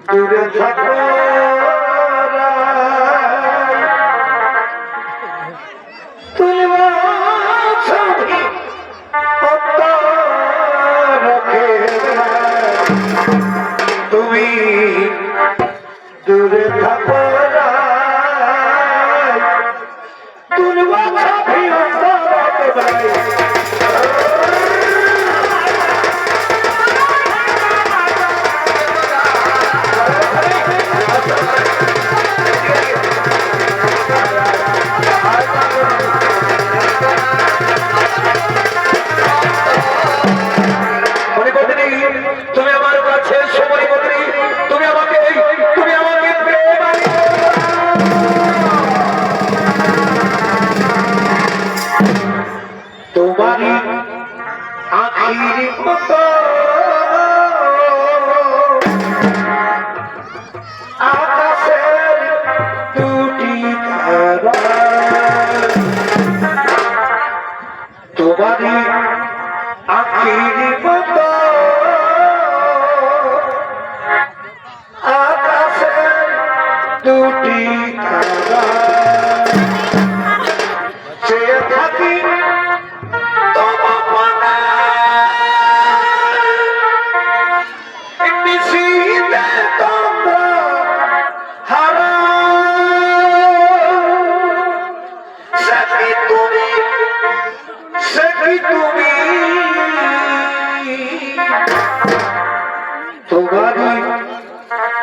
দূরে থাকো তুমি দূরে থাকো তুলবা ছবি তুমি আমার কাছে সময় বদলি তুমি আমাকে তোমারই আখির মতো আকাশের দুটি তারা তোমারই আখির মতো আকাশের দুটি তারা চেয়ে থাকি তোমারই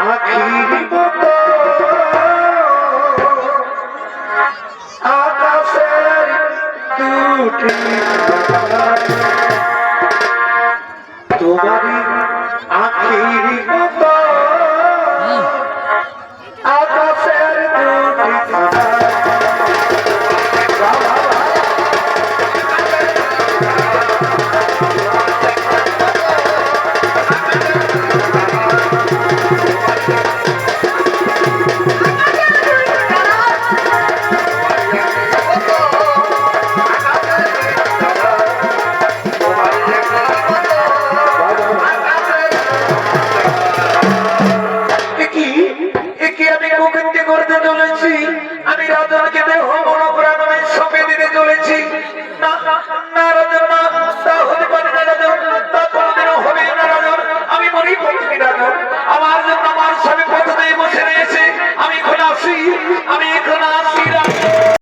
আখির মতো আকাশের দুটি তোমারই আখির মতো আকাশের দুটি করতে চলে